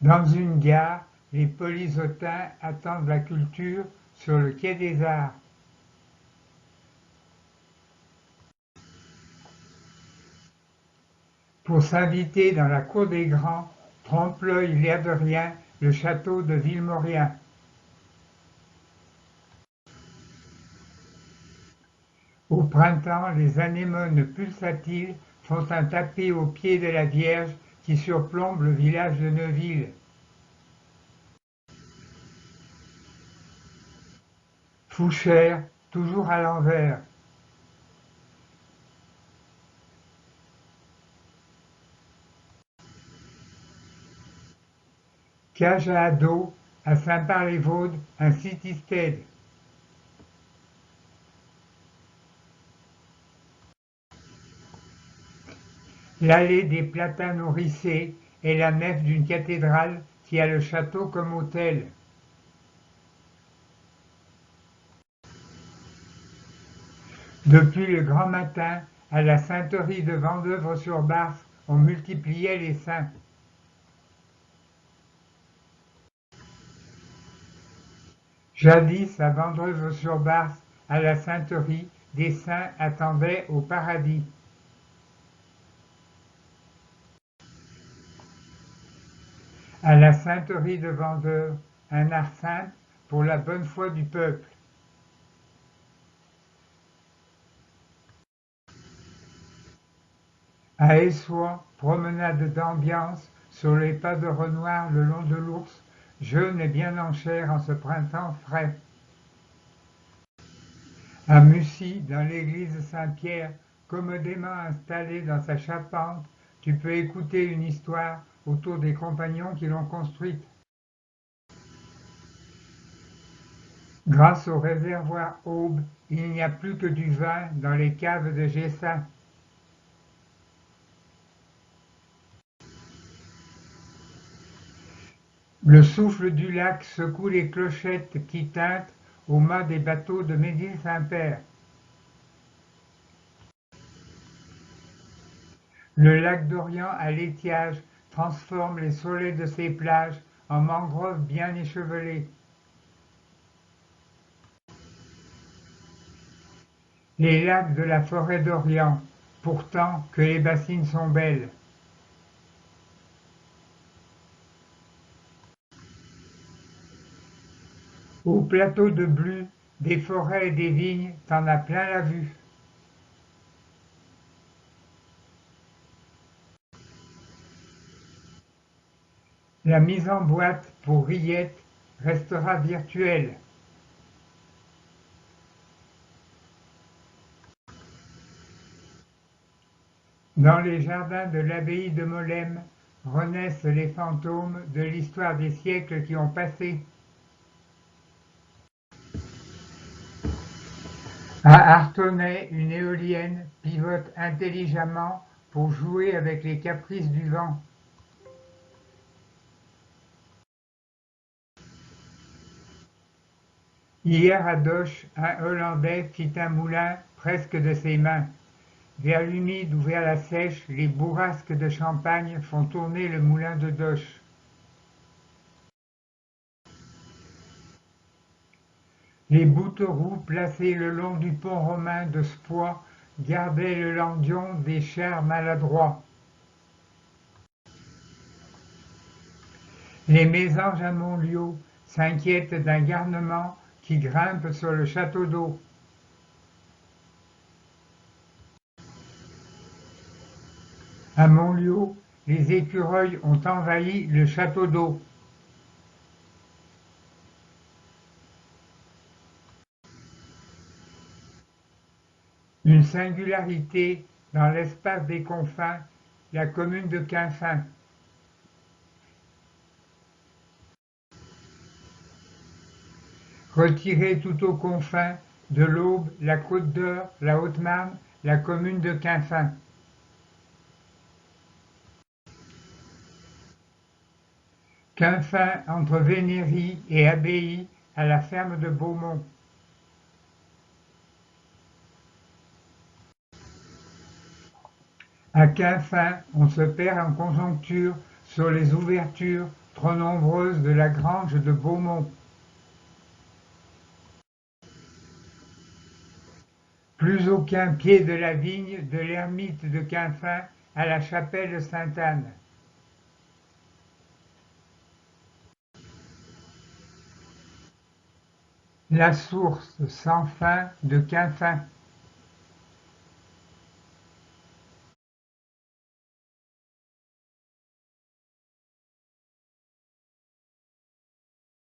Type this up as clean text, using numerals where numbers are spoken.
Dans une gare, les polyzotins attendent la culture sur le quai des Arts. Pour s'inviter dans la cour des grands, trompe-l'œil l'air de rien, le château de Villemorien. Au printemps, les anémones pulsatiles font un tapis aux pieds de la Vierge qui surplombe le village de Neuville. Fouchères, toujours à l'envers. Cage à ados, à Saint-Par-les-Vaudes, un city-stade. L'allée des Platanes nourrissés est la nef d'une cathédrale qui a le château comme hôtel. Depuis le grand matin, à la sainterie de Vendeuvre-sur-Barse, on multipliait les saints. Jadis, à Vendeuvre-sur-Barse, à la sainterie, des saints attendaient au paradis. À la sainterie de Vendeuvre, un art simple pour la bonne foi du peuple. À Essois, promenade d'ambiance sur les pas de Renoir le long de l'Ours, jeune et bien en chair en ce printemps frais. À Mussy, dans l'église Saint-Pierre, commodément installé dans sa charpente, tu peux écouter une histoire autour des compagnons qui l'ont construite. Grâce au réservoir Aube, il n'y a plus que du vin dans les caves de Gessin. Le souffle du lac secoue les clochettes qui tintent au mât des bateaux de Médine-Saint-Père. Le lac d'Orient à l'étiage transforme les soleils de ses plages en mangroves bien échevelées. Les lacs de la forêt d'Orient, pourtant que les bassines sont belles. Au plateau de Blu, des forêts et des vignes, t'en as plein la vue. La mise en boîte pour Riette restera virtuelle. Dans les jardins de l'abbaye de Molesme renaissent les fantômes de l'histoire des siècles qui ont passé. À Artonnay, une éolienne pivote intelligemment pour jouer avec les caprices du vent. Hier à Doche, un Hollandais fit un moulin presque de ses mains. Vers l'humide ou vers la sèche, les bourrasques de champagne font tourner le moulin de Doche. Les bouteroux placés le long du pont romain de Spoix gardaient le landion des chars maladroits. Les mésanges à Montlieu s'inquiètent d'un garnement qui grimpe sur le château d'eau. À Montlieu, les écureuils ont envahi le château d'eau. Une singularité dans l'espace des confins, la commune de Quinfin. Retirée tout aux confins de l'Aube, la Côte d'Or, la Haute-Marne, la commune de Quinfin. Quinfin entre Vénéry et Abbaye à la ferme de Beaumont. À Quinfin, on se perd en conjoncture sur les ouvertures trop nombreuses de la grange de Beaumont. Plus aucun pied de la vigne de l'ermite de Quinfin à la chapelle Sainte-Anne. La source sans fin de Quinfin.